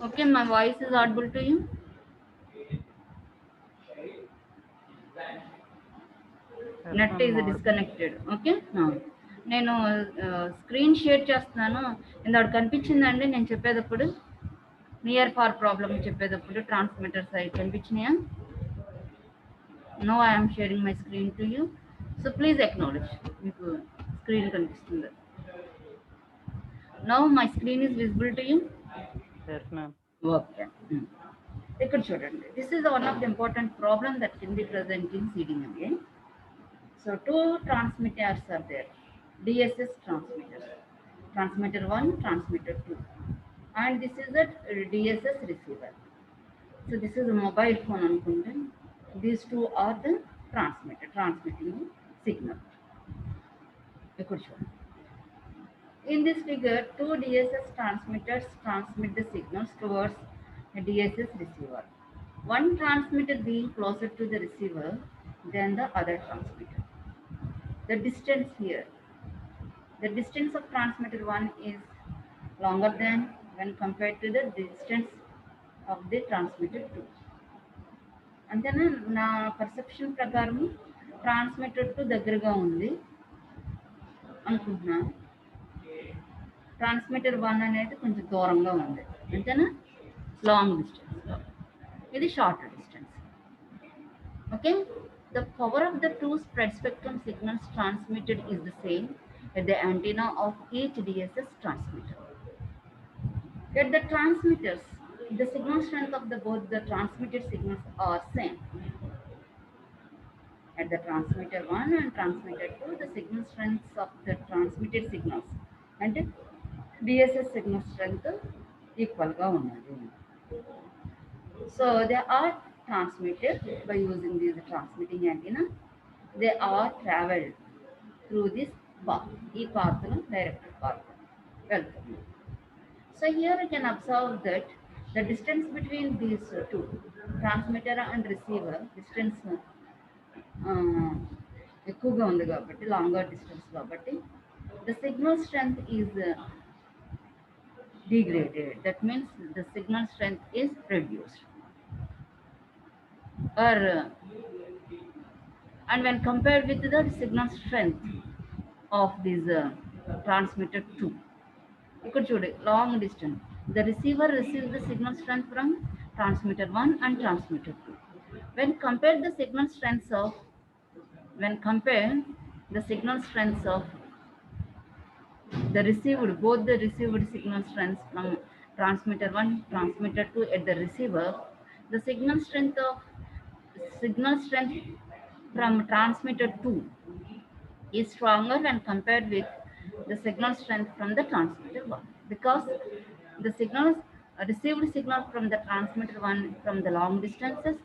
Okay, my voice is audible to you. Yes, net ma'am. Is Audible. Disconnected. Okay, నేను screen share చేస్తున్నాను. ఇందాక కనిపించిందండి నేను చెప్పేటప్పుడు, నియర్ ఫార్ ప్రాబ్లమ్ చెప్పేటప్పుడు ట్రాన్స్మిటర్ సైడ్ కనిపించినాయా? No, I'm sharing my screen to you. So please acknowledge. మీకు screen కనిపిస్తుంది. Now my screen is visible to you. Yes, ma'am. Okay, ఇక్కడ చూడండి. This is one of the important problem that can be present in CDMA. So two transmitters are there, DSS transmitters, transmitter 1, transmitter 2, and this is a DSS receiver. So this is a mobile phone anukunte. These two are the transmitter, transmitting signal. Ikkada chudandi. In this figure, two DSS transmitters transmit the signals towards a DSS receiver. One transmitter being closer to the receiver than the other transmitter. The distance here, the distance of transmitter 1 is longer than when compared to the distance of the transmitter 2. అంతేనా? నా perception ప్రకారం transmitter 2 దగ్గరగా ఉంది అనుకుంటున్నాను. Transmitter 1 అనేది కొంచెం దూరంగా ఉంది. అంతేనా? లాంగ్ డిస్టెన్స్లో, ఇది short distance. Okay, the power of the two spread spectrum signals transmitted is the same at the antenna of each DSS transmitter. At the transmitters, the signal strength of both the transmitted signals are same. At the transmitter 1 and transmitter 2, the signal strengths of the transmitted signals and DSS signal strength equal ga unnadi. So they are transmitted by using this transmitting antenna. They are traveled through this path. Ee path lo directed path వెళ్తుంది. So here you can observe that the distance between these two, transmitter and receiver, distance ఎక్కువగా ఉంది కాబట్టి, longer distance కాబట్టి, the signal strength is degraded. That means the signal strength is reduced. Or and when compared with the signal strength of this transmitter 2, you could show long distance. The receiver receives the signal strength from transmitter 1 and transmitter 2. When compare the signal strengths of, when compare the signal strengths of the received, both the received signal strengths from transmitter 1, transmitter 2 at the receiver, the signal strength from transmitter 2 is stronger when compared with the signal strength from the transmitter 1, because the signals received signal from the transmitter 1 from the long distances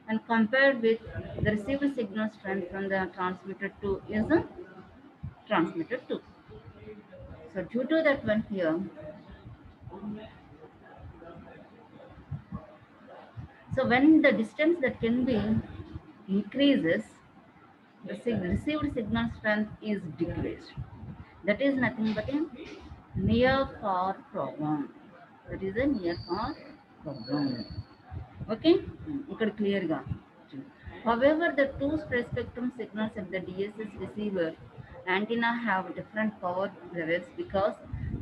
and compared with the received signal strength from the transmitter 2 is a transmitter 2. So due to that one here, so when the distance that can be increases, the received signal strength is decreased. That is nothing but a near far problem. That is a near far problem. Okay, ఇక్కడ క్లియర్గా. However, the two spread spectrum signals at the DSS receiver antenna have different power levels because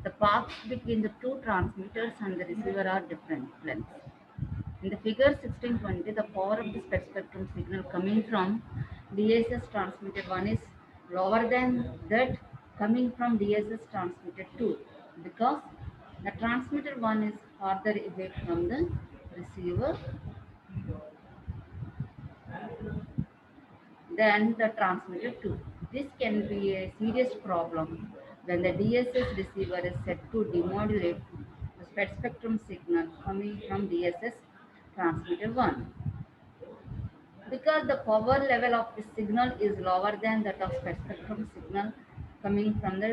the paths between the two transmitters and the receiver are different lengths. In the figure 1620, the power of the spread spectrum signal coming from DSS transmitter 1 is lower than that coming from DSS transmitter 2 because the transmitter 1 is farther away from the receiver than the transmitter 2. This can be a serious problem when the DSS receiver is set to demodulate the spread spectrum signal coming from DSS transmitter 1. Because the power level of the signal is lower than that of spectrum signal coming from the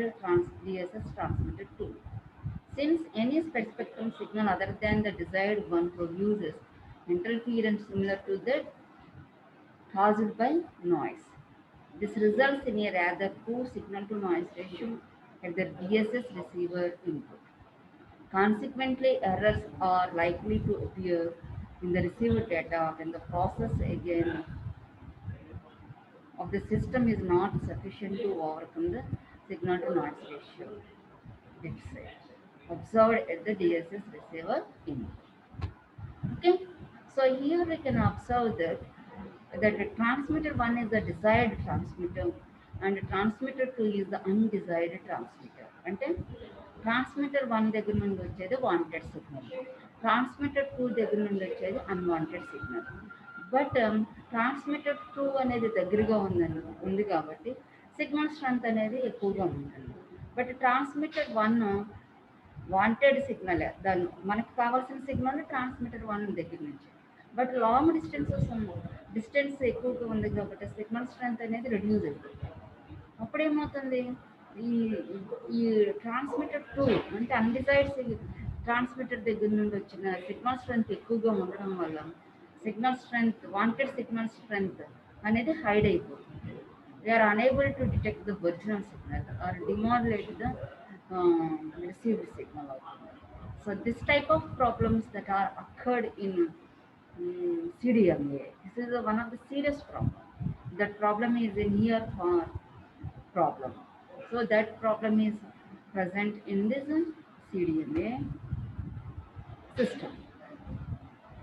DSS transmitter 2. Since any spectrum signal other than the desired one produces interference similar to that caused by noise. This results in a rather poor signal to noise ratio at the DSS receiver input. Consequently, errors are likely to appear in the received data when the process again of the system is not sufficient to overcome the signal to noise ratio deficit observed at the DSS receiver input. Okay, so here we can observe that the transmitter 1 is the desired transmitter and transmitter 2 is the undesired transmitter. అంటే transmitter 1 దగ్గర నుండి వచ్చేది wanted signal, transmitter 2 దగ్గర నుండి వచ్చేది unwanted signal. But transmitter 2 అనేది దగ్గరగా ఉంది కాబట్టి సిగ్నల్ స్ట్రెంత్ అనేది ఎక్కువగా ఉంటుంది. బట్ ట్రాన్స్మిటర్ 1 వాంటెడ్ సిగ్నల్, దాని మనకు కావాల్సిన సిగ్నల్ ట్రాన్స్మిటర్ 1 దగ్గర నుంచి, బట్ లాంగ్ డిస్టెన్స్ ఎక్కువగా ఉంది కాబట్టి సిగ్నల్ స్ట్రెంత్ అనేది రెడ్యూస్ అయిపోతుంది. అప్పుడేమవుతుంది, ఈ ఈ ట్రాన్స్మిటర్ 2 అంటే అన్డిజైర్డ్ ట్రాన్స్మిటర్ దగ్గర నుండి వచ్చిన సిగ్నల్ స్ట్రెంత్ ఎక్కువగా ఉండడం వల్ల signal strength, wanted signal strength అనేది హైడ్ అయిపోతుంది. They are unable to detect the original signal or demodulate the received signal output. So this type of problems that are occurred in CDMA, this is one of the serious problem. That problem is a near far problem. So that problem is present in this CDMA system.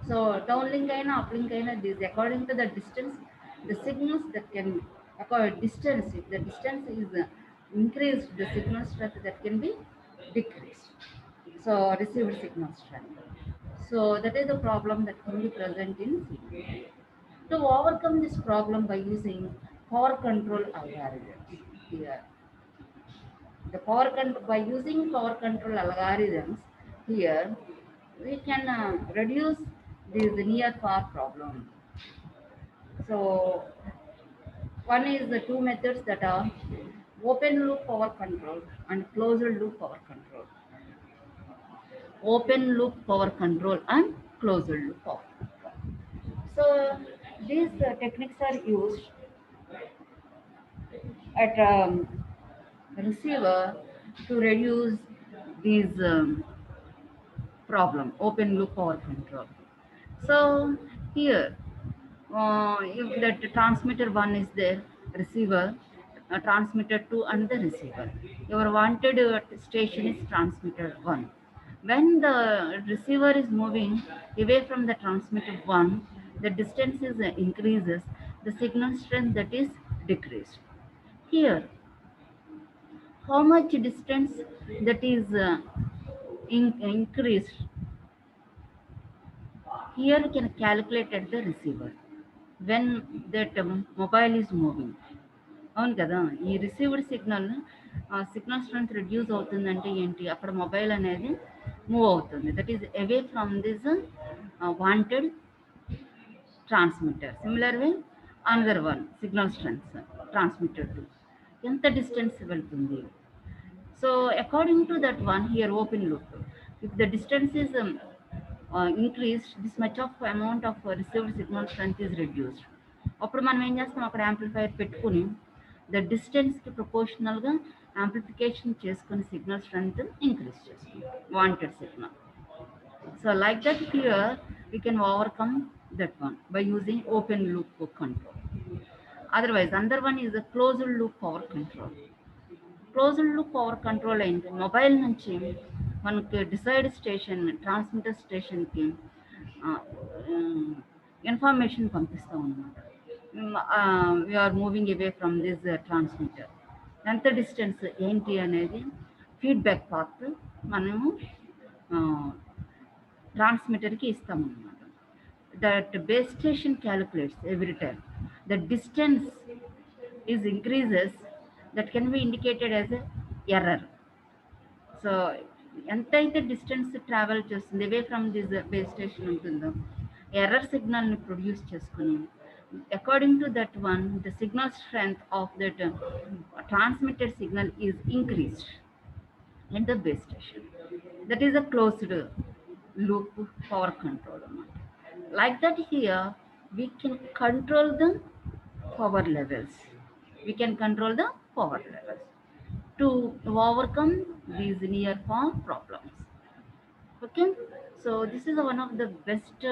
So downlink aina uplink aina, this according to the distance, the signals that can acquire distance, if the distance is increased, the signal strength that can be decreased. So received signal strength. So that is the problem that can be present in CDMA. To overcome this problem by using power control algorithms here. By using power control algorithms here, we can reduce this near far problem. So one is the two methods that are open loop power control and closed loop power control. Open loop power control and closed loop power control. So these techniques are used at receiver to reduce these problem, open loop power control. So here, if that transmitter 1 is there, receiver, transmitter 2 and the receiver. Your wanted station is transmitter 1. When the receiver is moving away from the transmitter 1, the distance is increases, the signal strength that is decreased. Here, how much distance that is increased, here we can calculate at the receiver when that mobile is moving. అవును కదా, ఈ received signal strength reduce అవుతుందంటే ఏంటి, అక్కడ mobile అనేది move అవుతుంది, that is away from this wanted transmitter. Similar way another one signal strength transmitter to ఎంత distance వెళ్తుంది. So according to that one here open loop, if the distance is increased, this much of amount of received signal strength is reduced. అప్పుడు మనం ఏం చేస్తాం, అక్కడ amplifier పెట్టుకుని the డిస్టెన్స్కి ప్రపోర్షనల్గా యాంప్లిఫికేషన్ చేసుకుని సిగ్నల్ స్ట్రెంత్ ఇంక్రీజ్ చేసుకుంటాం, wanted signal. So like that here we can overcome that one by using open loop control. Otherwise another one is a closed loop power control. Closed loop power control ఏంటి, mobile నుంచి మనకి డిసైడ్ station, transmitter స్టేషన్కి information పంపిస్తాం అన్నమాట. We're moving away from this transmitter, ఎంత distance ఏంటి అనేది ఫీడ్బ్యాక్ పాత్ మనము ట్రాన్స్మిటర్కి ఇస్తామన్నమాట. That base station calculates every time the distance is increases, that can B indicated as a error. So ఎంతైతే డిస్టెన్స్ ట్రావెల్ చేస్తుంది అవే ఫ్రమ్ దిస్ బేస్ స్టేషన్ ఉంటుందో error సిగ్నల్ని produce చేసుకుని according to that one the signal strength of that transmitted signal is increased at the base station. That is a closed loop power control. Like that here we can control the power levels. We can control the power levels to overcome these near far problems. Okay, so this is one of the best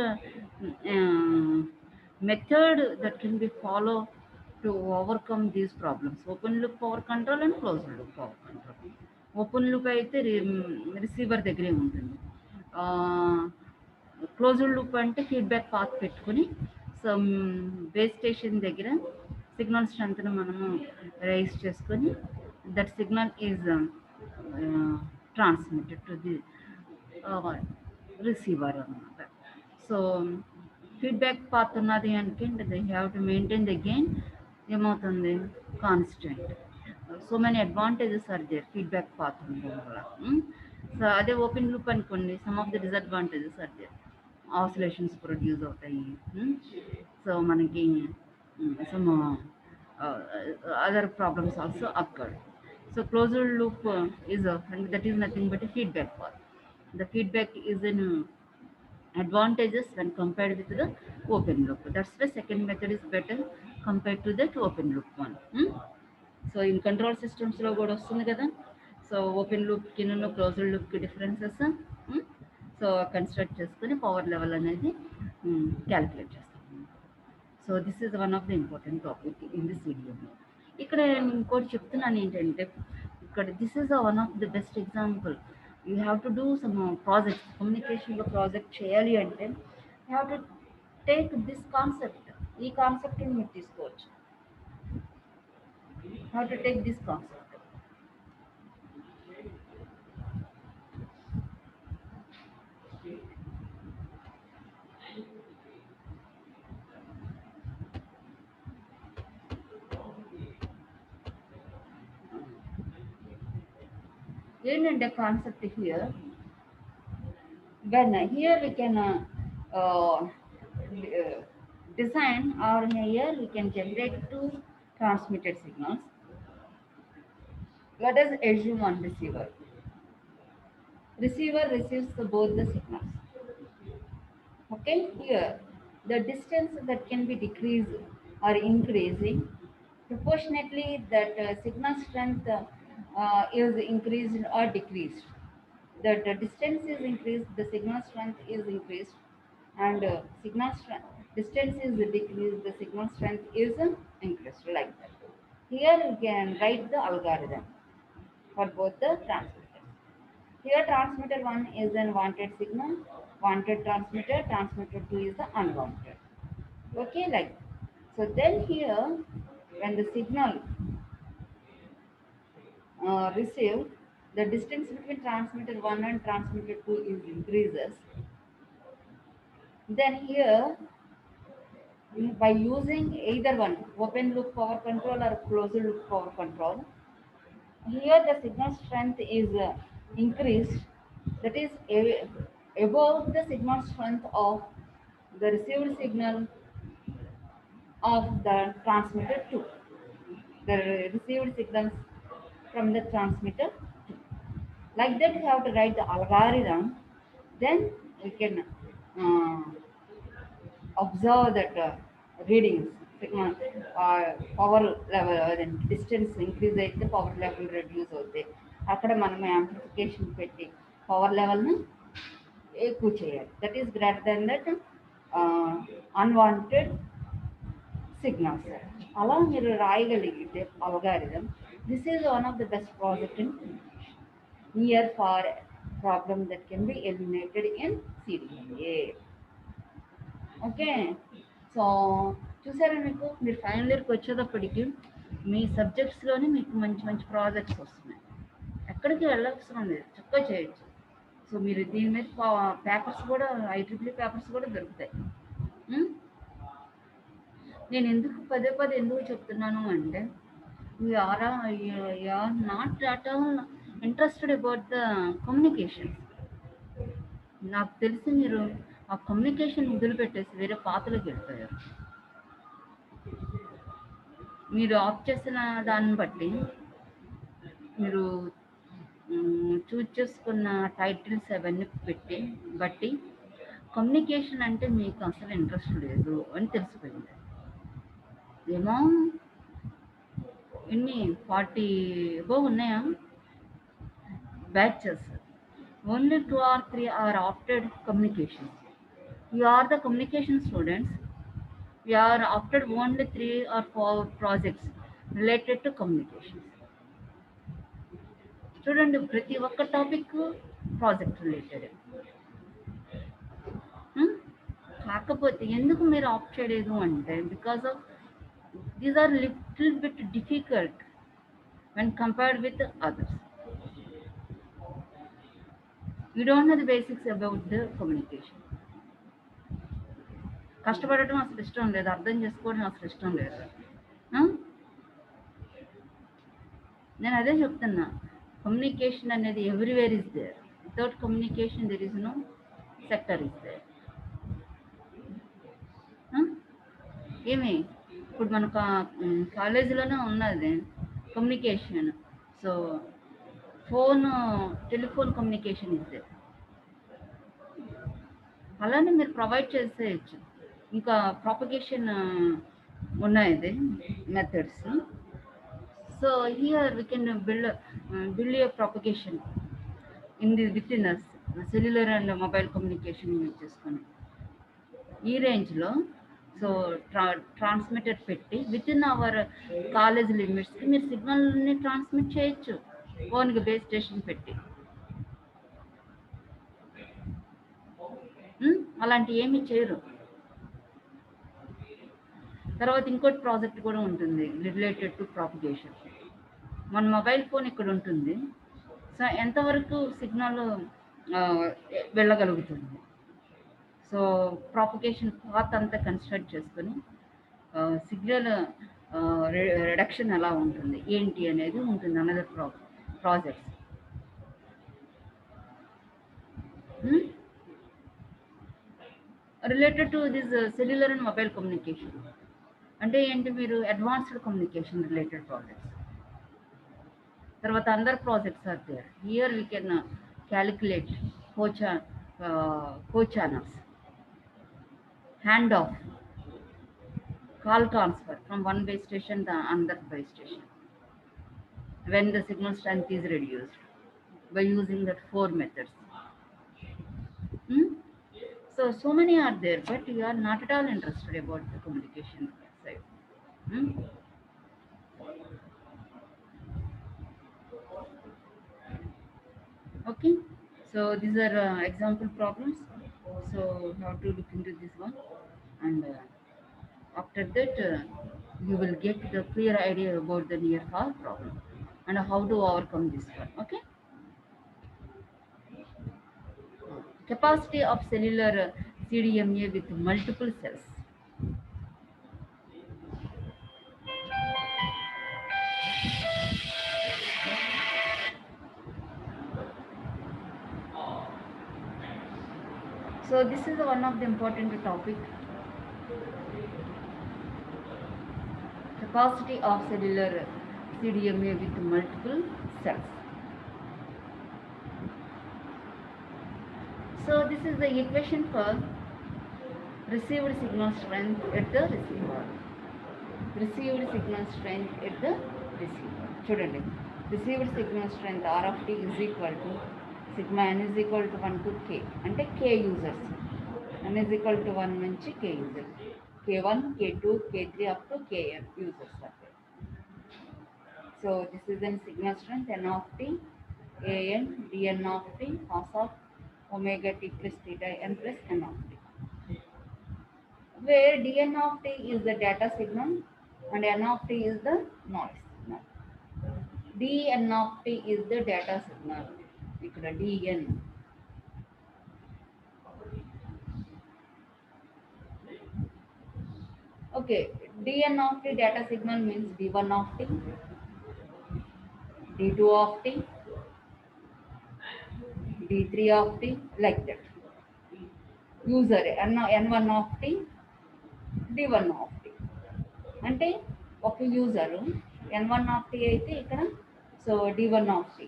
method that can be followed to overcome these problems. Open loop power control and closed loop power control. Open loop అయితే receiver దగ్గరే ఉంటుంది. Closed loop అంటే feedback path పెట్టుకుని some base station దగ్గర signal స్ట్రెంత్ని మనము raise చేసుకొని that signal is transmitted to the receiver అనమాట. సో ఫీడ్బ్యాక్ పాత్ ఉన్నది అంటే they have to maintain the gain ఏమవుతుంది constant. So many advantages are there feedback path ఉండడం వల్ల. సో అదే ఓపెన్ లూప్ అనుకోండి, some of the disadvantages are there. Oscillations produce అవుతాయి. So మనకి some other problems also occur. So closed loop is and that is nothing but a feedback path. The feedback is an advantages when compared with the open loop. That's the second method is better compared to that open loop one. So in control systems lo kuda vastundi kada. So open loop ki nu closed loop ki differences. So construct cheskoni power level అనేది calculate చేస్తాం. So this is one of the important topic in this video. ఇక్కడ నేను ఇంకోటి చెప్తున్నాను ఏంటంటే, ఇక్కడ this is one of the best example. You have to do some project, కమ్యూనికేషన్లో project చేయాలి అంటే you have to take this concept. ఈ కాన్సెప్ట్ని మీరు తీసుకోవచ్చు. Have to take this concept. ఏంటంటే concept here when here we can design, or here we can generate two transmitted signals. Let us assume one receiver. Receiver receives both the signals. Okay, here the distance that can be decreased or increasing proportionately that signal strength is increased or decreased. The distance is increased, the signal strength is increased, and signal strength distance is decreased, the signal strength is increased, like that. Here we can write the algorithm for both the transmitters. Here transmitter 1 is an wanted signal, wanted transmitter, transmitter 2 is the unwanted. Okay, like that. So then here when the signal received, the distance between transmitter 1 and transmitter 2 is increases. Then here by using either one, open loop power control or closed loop power control, here the signal strength is increased, that is above the signal strength of the received signal of the transmitter 2, the received signals from the transmitter 2. Like that we have to write the algorithm. Then we can observe that readings, signal power level, then distance increase అయితే power level reduce అవుతాయి. అక్కడ మనం amplification పెట్టి power లెవెల్ని ఎక్కువ చేయాలి. That is greater than that unwanted signals. అలా మీరు రాయగలిగితే algorithm, this is one of the best project in near far problem that can be eliminated in CDMA. Okay, so చూసారా, మీరు ఫైనల్ ఇయర్కి వచ్చేటప్పటికి మీ సబ్జెక్ట్స్లోనే మీకు మంచి మంచి ప్రాజెక్ట్స్ వస్తున్నాయి. ఎక్కడికి వెళ్ళవసరం లేదు, చక్కగా చేయొచ్చు. సో మీరు దీని మీద పేపర్స్ కూడా, IEEE పేపర్స్ కూడా దొరుకుతాయి. నేను ఎందుకు పదే పదే ఎందుకు చెప్తున్నాను అంటే, you are not at all interested about the communication. నాకు తెలిసి మీరు ఆ కమ్యూనికేషన్ వదిలిపెట్టేసి వేరే పాత్రలోకి వెళ్ళిపోయారు. మీరు ఆఫ్ చేసిన దాన్ని బట్టి, మీరు చూజ్ చేసుకున్న టైటిల్స్ అవన్నీ బట్టి కమ్యూనికేషన్ అంటే మీకు అసలు ఇంట్రెస్ట్ లేదు అని తెలిసిపోయింది. ఏమో ఎన్ని 40 అబోవ్ ఉన్నాయా batches. Only 2 or 3 are opted communications. You are the communication students. We are opted only 3 or 4 projects related to communications. చూడండి ప్రతి ఒక్క టాపిక్ ప్రాజెక్ట్ రిలేటెడ్. కాకపోతే ఎందుకు మీరు ఆప్ట్ చేయలేదు అంటే because of these are little bit difficult when compared with others. You don't know the basics about the communication. కష్టపడటం అసలు ఇష్టం లేదు, అర్థం చేసుకోవడం అసలు ఇష్టం లేదు. నేను అదే చెప్తున్నా, కమ్యూనికేషన్ అనేది everywhere is there. Without communication there is no sector is there. ఏమి ఇప్పుడు మన కాలేజీలోనే ఉన్నది communication. So telephone communication is there. అలానే మీరు ప్రొవైడ్ చేసేయచ్చు. ఇంకా ప్రాపగేషన్ ఉన్నాయి methods. So here we can build a propagation within cellular and mobile communication use చేసుకొని ఈ రేంజ్లో. సో ట్రాన్స్మిటర్ పెట్టి విత్ ఇన్ అవర్ కాలేజ్ లిమిట్స్కి మీరు సిగ్నల్ని ట్రాన్స్మిట్ చేయొచ్చు ఫోన్కి బేస్ స్టేషన్ పెట్టి. అలాంటి ఏమీ చేయరు. తర్వాత ఇంకోటి ప్రాజెక్ట్ కూడా ఉంటుంది రిలేటెడ్ టు ప్రాపగేషన్. మన మొబైల్ ఫోన్ ఇక్కడ ఉంటుంది. సో ఎంతవరకు సిగ్నల్ వెళ్ళగలుగుతుంది. సో ప్రాపగేషన్ పాత్ అంతా కన్స్ట్రక్ట్ చేసుకొని సిగ్నల్ రిడక్షన్ ఎలా ఉంటుంది ఏంటి అనేది ఉంటుంది another projects. Related to this cellular and mobile communication అంటే ఏంటి, మీరు అడ్వాన్స్డ్ కమ్యూనికేషన్ రిలేటెడ్ ప్రాజెక్ట్స్. తర్వాత another projects are there. Here we can calculate co channels, hand off, call transfer from one base station to another base station when the signal strength is reduced by using that 4 methods. So many are there, but you are not at all interested about the communication side. Okay, so these are example problems. So how to look into this one, and after that you will get the clear idea about the near fall problem and how to overcome this one. Okay, capacity of cellular CDMA with multiple cells. So this is one of the important topic, capacity of cellular CDMA with multiple cells. So this is the equation for received signal strength at the receiver. Received signal strength at the receiver. చూడండి, received signal strength R of t is equal to sigma n is equal to 1 to k. అంటే k users, n is equal to 1 నుంచి k users, k1, k2, k3 up to kn users are there. So this is in signal strength n of t, an, dn of t, cos of omega t plus theta n plus n of t, where dn of t is the data signal and n of t is the noise signal. dn of t is the data signal. ఇక్కడ dn. Okay, dn of t data signal means d1 of t, d2 of t, d3 of t, like that. User n1 of t, d1 of t. అంటే ఒక user n1 of t అయితే ఇక్కడ so d1 of t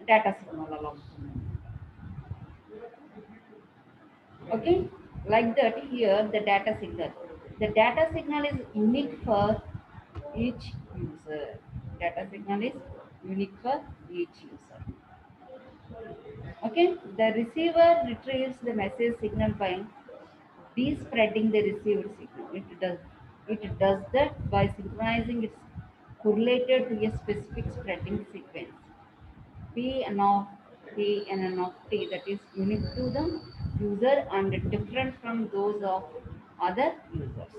data signal అలా ఉంటుంది. Okay, like that here the data signal is unique for each user. Data signal is unique for each user. Okay, the receiver retrieves the message signal by de-spreading the received signal. It does that by synchronizing its correlated to a specific spreading sequence. P n of T and n of T that is unique to the user and different from those of other users.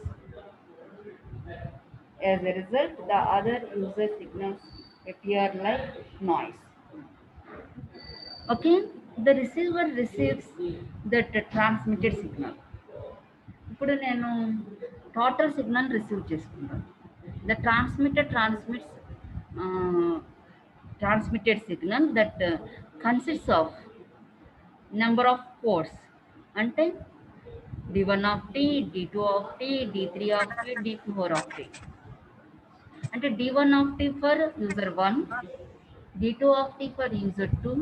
As a result, the other user signals appear like noise. Okay, the receiver receives the transmitted signal. ఇప్పుడు నేను total signal receive చేసుకుంటాను. The transmitter transmitted signal that consists of number of ports అంటే d1 of t, d2 of t, d3 of t, d4 of t. అంటే d1 of t for user 1, d2 of t for user 2,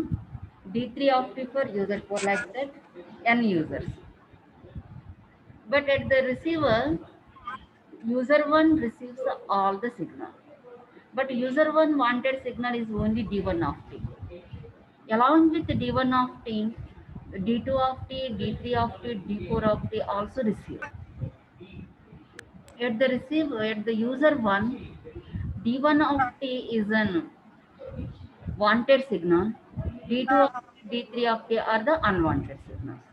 d3 of t for user 4, like that n users. But at the receiver, user 1 receives all the signal. But user 1 wanted signal is only d1 of t. Along with d1 of t, d2 of t, d3 of t, d4 of t also receive. At the receiver, at the user 1, d1 of t is an wanted signal, d2 of t, d3 of t are the unwanted signals.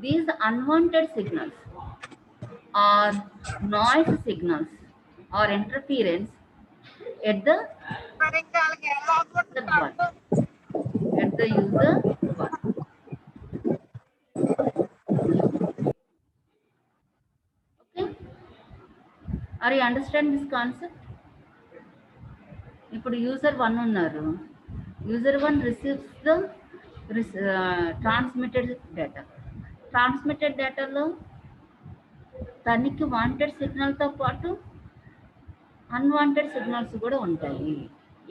These unwanted signals are noise signals or interference at the user 1. At the user 1. Okay? Are you understand this concept? ఇప్పుడు user 1 ఉన్నారు. User 1 receives the transmitted data. Transmitted డేటాలో తనకి wanted సిగ్నల్తో పాటు unwanted signals కూడా ఉంటాయి.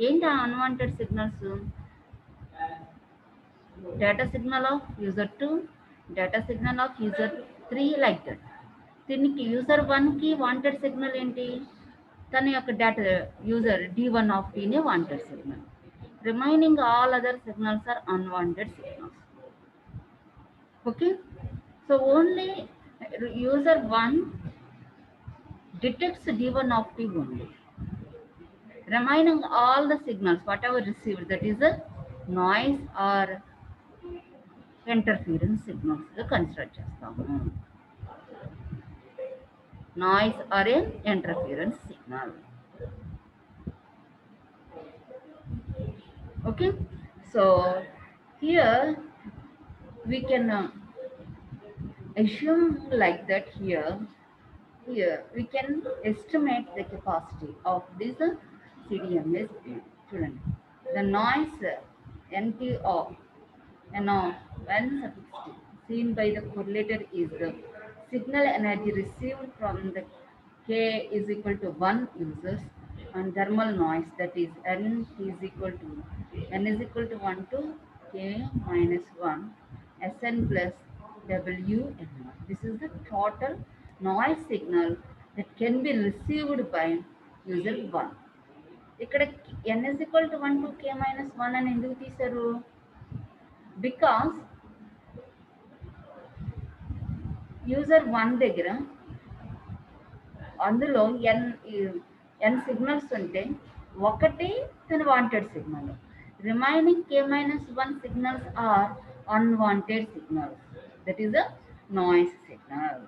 ఏంటి ఆ unwanted signals? Data signal off user 2, data signal off user 3, like that. దీనికి యూజర్ 1కి వాంటెడ్ సిగ్నల్ ఏంటి? తన యొక్క data user d1 of t నే wanted signal. Remaining all other signals are unwanted signals. Okay, so only user 1 detects d1 of t only. Remaining all the signals, whatever received, that is a noise or interference signals consider చేస్తాము. Noise or an interference signal. Okay, so here we can assume like that. Here we can estimate the capacity of this CDMA. Student, the noise NT of when seen by the correlator is the signal energy received from the K is equal to 1 users and thermal noise, that is N is equal to 1 to K minus 1 Sn plus Wn. This is the total noise signal that can be received by user 1. ఇక్కడ n is equal to 1 to K minus 1 అని ఎందుకు తీశారు? Because user 1 దగ్గర అందులో n signals ఉంటే ఒకటి తన wanted signal, remaining K minus 1 signals are unwanted signals. That is a noise signal.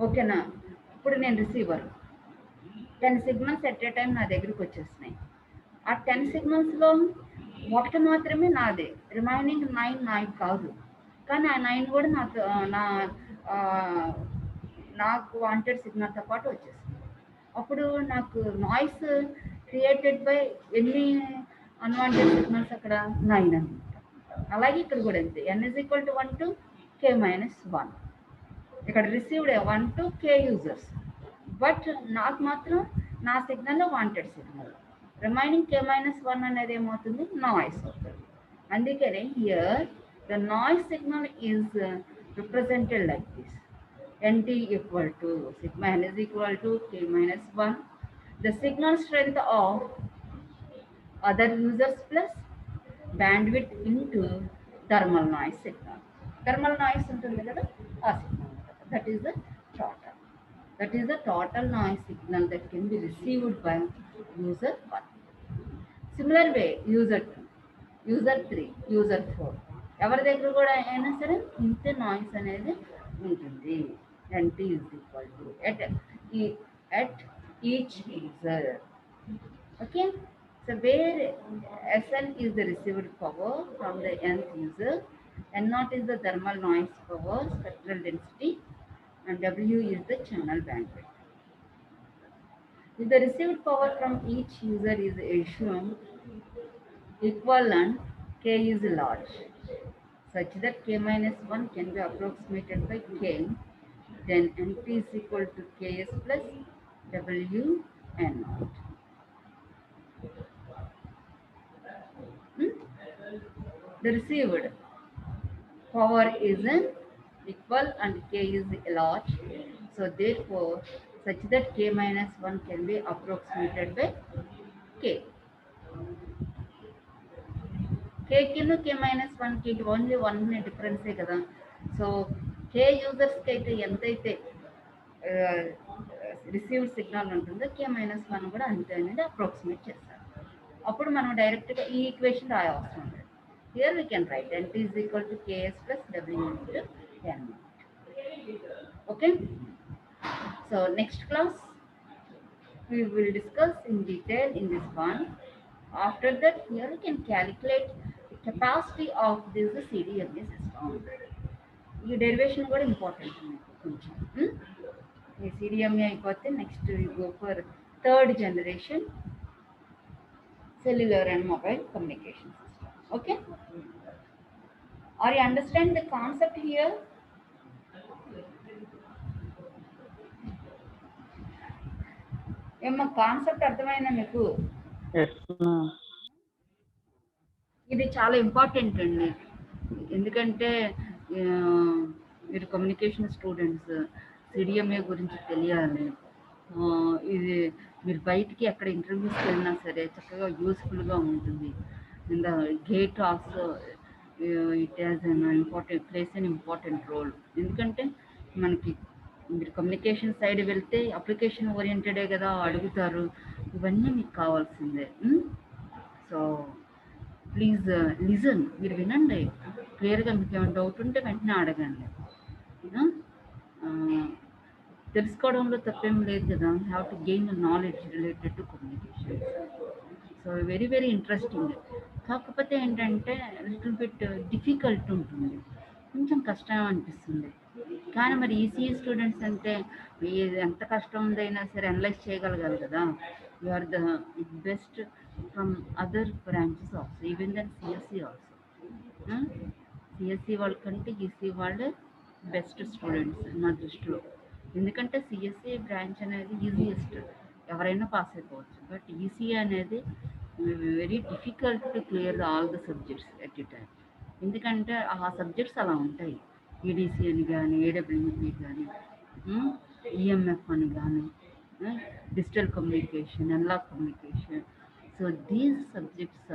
ఓకేనా? ఇప్పుడు నేను receiver 10 signals at a time నా దగ్గరికి వచ్చేస్తున్నాయి. ఆ 10 సిగ్నల్స్లో ఒకటి మాత్రమే నాదే, రిమైనింగ్ 9 నాయి కాదు. కానీ ఆ 9 కూడా నాకు వాంటెడ్ సిగ్నల్తో పాటు వచ్చేస్తుంది. అప్పుడు నాకు నాయిస్ క్రియేటెడ్ బై ఎన్ని అన్వాంటెడ్ సిగ్నల్స్ అక్కడ 9 అనమాట. అలాగే ఇక్కడ కూడా అంతే, n is equal to 1 to K minus 1. ఇక్కడ received 1 to K users, but నాకు మాత్రం నా signal wanted signal, remaining K minus 1 అనేది ఏమవుతుంది? నాయిస్ అవుతుంది. అందుకనే here the noise signal is represented like this. NT equal to sigma n is equal to K minus 1 the signal strength of other users plus bandwidth into thermal noise signal. Thermal noise ఉంటుంది కదా ఆ signal. That is the total. That is the total noise signal that can be received by user 1. Similar way, user 2, user 3, user 4. ఎవరి దగ్గర కూడా అయినా సరే ఇంత noise అనేది ఉంటుంది. NT is equal to at each user. Okay, so where SN is the received power from the nth user, N0 is the thermal noise power, spectral density, and W is the channel bandwidth. If the received power from each user is assumed equivalent, K is large, such that K minus 1 can be approximated by K, then NT is equal to Ks plus W N0. The received power is an equal and K is large, so therefore such that K minus 1 can be approximated by K. K కిను K minus 1 కి only 1 డిఫరెన్సే కదా. So K యూజర్స్కి అయితే ఎంతైతే received signal ఉంటుందో K minus 1 కూడా అంతే అనేది approximate చేస్తారు. అప్పుడు మనం డైరెక్ట్గా ఈ ఈక్వేషన్ రాయవసరం లేదు. Here we can write NT is equal to Ks plus W into N. Okay. So next class we will discuss in detail in this one. After that, here we can calculate the capacity of this CDMA system. ఈ derivation కూడా important కొంచెం. ఈ CDMA అయిపోతే next we go for third generation cellular and mobile communication system. Okay, are you understand the concept here? ఏమో concept అర్థమైందా మీకు? Yes, ma'am. ఇది చాలా ఇంపార్టెంట్ అండి. ఎందుకంటే మీరు కమ్యూనికేషన్ స్టూడెంట్స్, CDMA గురించి తెలియాలి. ఇది మీరు బయటికి ఎక్కడ ఇంటర్వ్యూస్కి వెళ్ళినా సరే చక్కగా యూస్ఫుల్గా ఉంటుంది. And GATE also it has an important place an important role. ఎందుకంటే మనకి మీరు కమ్యూనికేషన్ సైడ్ వెళ్తే అప్లికేషన్ ఓరియంటెడే కదా అడుగుతారు. ఇవన్నీ మీకు కావాల్సిందే. సో ప్లీజ్ లిజన్, మీరు వినండి క్లియర్గా. మీకు ఏమైనా డౌట్ ఉంటే వెంటనే అడగండి. తెలుసుకోవడంలో తప్పేం లేదు కదా. Have to gain knowledge related to communication. So very very interesting. కాకపోతే ఏంటంటే లిటిల్ బిట్ డిఫికల్ట్ ఉంటుంది, కొంచెం కష్టం అనిపిస్తుంది. కానీ మరి ఈసీఈ స్టూడెంట్స్ అంటే ఎంత కష్టం ఉందైనా సరే అనలైజ్ చేయగలగాలి కదా. You are the best from other branches also, even then CSC also. CSC వాళ్ళకంటే ఈసీ వాళ్ళే బెస్ట్ స్టూడెంట్స్ నా దృష్టిలో. ఎందుకంటే సిఎస్సి బ్రాంచ్ అనేది ఈజియెస్ట్, ఎవరైనా పాస్ అయిపోవచ్చు. బట్ ఈసీఈ అనేది very difficult to clear all the subjects at a time. ఎందుకంటే ఆ సబ్జెక్ట్స్ అలా ఉంటాయి. ఈడీసీ అని కానీ, ఏడబ్ల్యూపీ కానీ, ఈఎంఎఫ్ అని కానీ, digital communication, analogue communication. So these subjects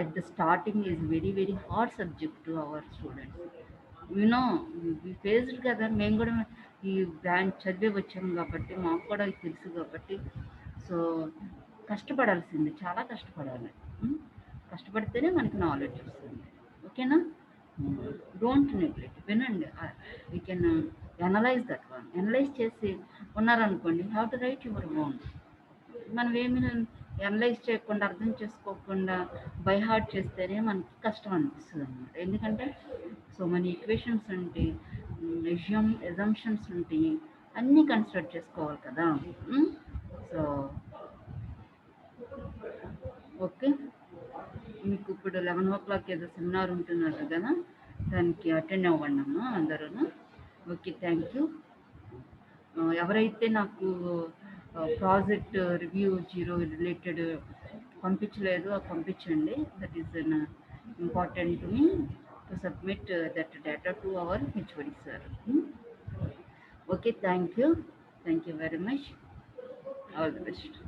at the starting is very very hard subject to our students. You know faced కదా, మేము కూడా ఈ బ్రాంచ్ చదివే వచ్చాము కాబట్టి మాకు కూడా ఇది తెలుసు కాబట్టి. సో కష్టపడాల్సింది, చాలా కష్టపడాలి. కష్టపడితేనే మనకి నాలెడ్జ్ వస్తుంది. ఓకేనా? డోంట్ నెగ్లెక్ట్, వినండి. We can analyse that one. Analyse చేసి ఉన్నారనుకోండి, have to right your own. మనం ఏమి అనలైజ్ చేయకుండా, అర్థం చేసుకోకుండా బై హార్ట్ చేస్తేనే మనకి కష్టం అనిపిస్తుంది అన్నమాట. ఎందుకంటే సో మన ఈక్వేషన్స్ ఉంటాయి, ఎజంప్షన్స్ ఉంటాయి, అన్నీ కన్సిడర్ చేసుకోవాలి కదా. సో ఓకే, మీకు ఇప్పుడు 11 o'clock ఏదో సెమినార్ ఉంటున్నారు కదా, దానికి అటెండ్ అవ్వండి అమ్మా అందరూ. Okay, thank you. ఎవరైతే నాకు ప్రాజెక్ట్ రివ్యూ 0 రిలేటెడ్ పంపించలేదు పంపించండి. That is an important to me to submit that data to our HOD sir. Okay, thank you very much. All the best.